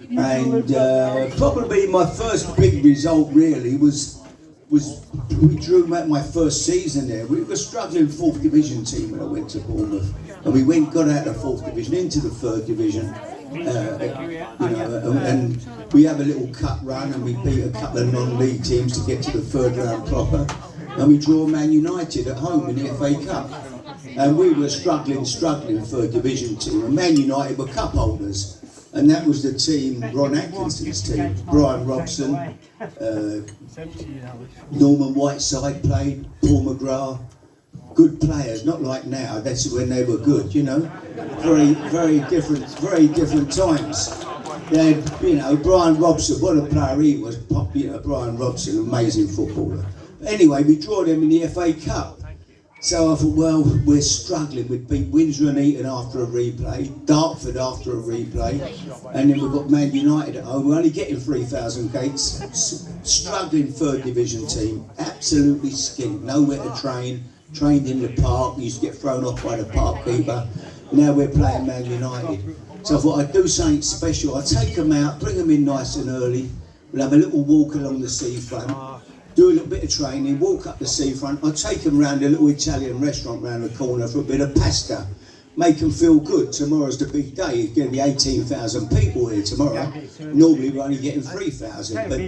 And probably my first big result really was we drew my first season there. We were struggling 4th division team when I went to Bournemouth, and we got out of 4th division into the 3rd division. And we have a little cup run, and we beat a couple of non-league teams to get to the 3rd round proper, and we draw Man United at home in the FA Cup. And we were struggling 3rd division team, and Man United were cup holders. And that was the team, Ron Atkinson's team. Brian Robson, Norman Whiteside played, Paul McGrath. Good players, not like now. That's when they were good, you know. Very different times. They had, Brian Robson, what a player he was. Brian Robson, amazing footballer. Anyway, we drew them in the FA Cup. So I thought, well, we're struggling. We'd beat Windsor and Eton after a replay, Dartford after a replay, and then we've got Man United at home. We're only getting 3,000 gates. Struggling 3rd division team, absolutely skint, nowhere to train. Trained in the park, used to get thrown off by the park keeper. Now we're playing Man United. So I thought I'd do something special. I'd take them out, bring them in nice and early. We'll have a little walk along the seafront. Do a little bit of training, walk up the seafront. I'll take them round a little Italian restaurant round the corner for a bit of pasta. Make them feel good. Tomorrow's the big day. It's going to be 18,000 people here tomorrow. Normally we're only getting 3,000, but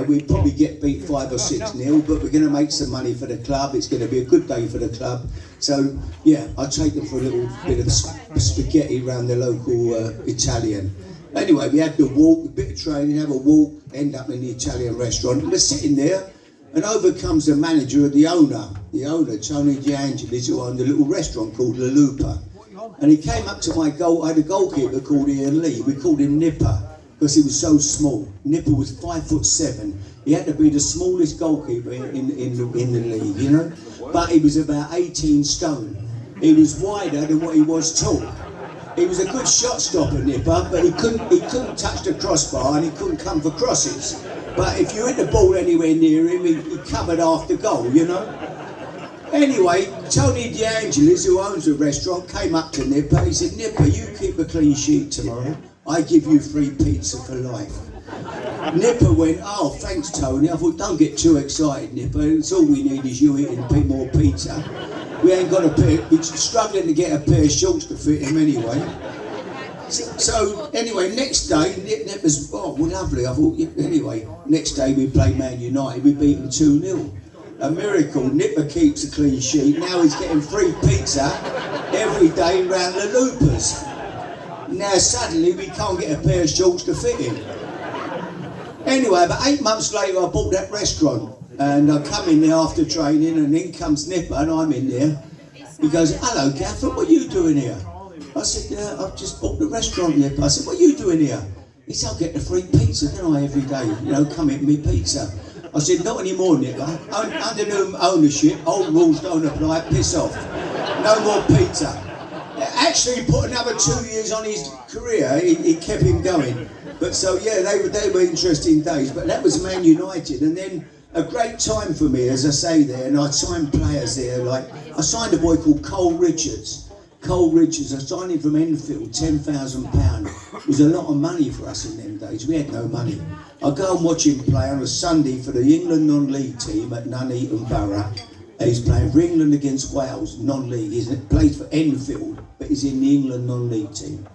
we'd probably get beat 5 or 6-0, but we're going to make some money for the club. It's going to be a good day for the club. So yeah, I'll take them for a little bit of spaghetti around the local Italian. Anyway, we had the walk, a bit of training, have a walk, end up in the Italian restaurant. And we're sitting there, and over comes the manager of the owner, Tony DeAngelis, who owned a little restaurant called La Lupa. And he came up to my goal. I had a goalkeeper called Ian Lee. We called him Nipper because he was so small. Nipper was 5'7". He had to be the smallest goalkeeper in the league, you know. But he was about 18 stone. He was wider than what he was tall. He was a good shot stopper, Nipper, but he couldn't touch the crossbar and he couldn't come for crosses. But if you hit the ball anywhere near him, he covered half the goal, you know. Anyway, Tony DeAngelis, who owns the restaurant, came up to Nipper. He said, Nipper, you keep a clean sheet tomorrow. I give you free pizza for life. Nipper went, oh, thanks, Tony. I thought, don't get too excited, Nipper. It's all we need is you eating more pizza. We ain't got we're struggling to get a pair of shorts to fit him anyway. So anyway, next day, Nipper's, oh, well, lovely. I thought, anyway, next day we played Man United. We beat them 2-0. A miracle. Nipper keeps a clean sheet. Now he's getting free pizza every day round the Loopers. Now suddenly we can't get a pair of shorts to fit him. Anyway, about 8 months later I bought that restaurant, and I come in there after training, and in comes Nipper, and I'm in there. He goes, hello Gaffer, what are you doing here? I said, I've just bought the restaurant, Nipper. I said, what are you doing here? He said, I'll get the free pizza, don't I, every day? Come eat me pizza. I said, not anymore, Nipper. Under new ownership, old rules don't apply, piss off. No more pizza. Actually, he put another 2 years on his career, he kept him going. But so, yeah, they were interesting days. But that was Man United. And then a great time for me, as I say there, and I signed players there, like, I signed a boy called Cole Richards. I signed him from Enfield, £10,000. It was a lot of money for us in them days. We had no money. I'd go and watch him play on a Sunday for the England non-league team at Nuneaton Borough. And he's playing for England against Wales, non-league. He plays for Enfield, but he's in the England non-league team.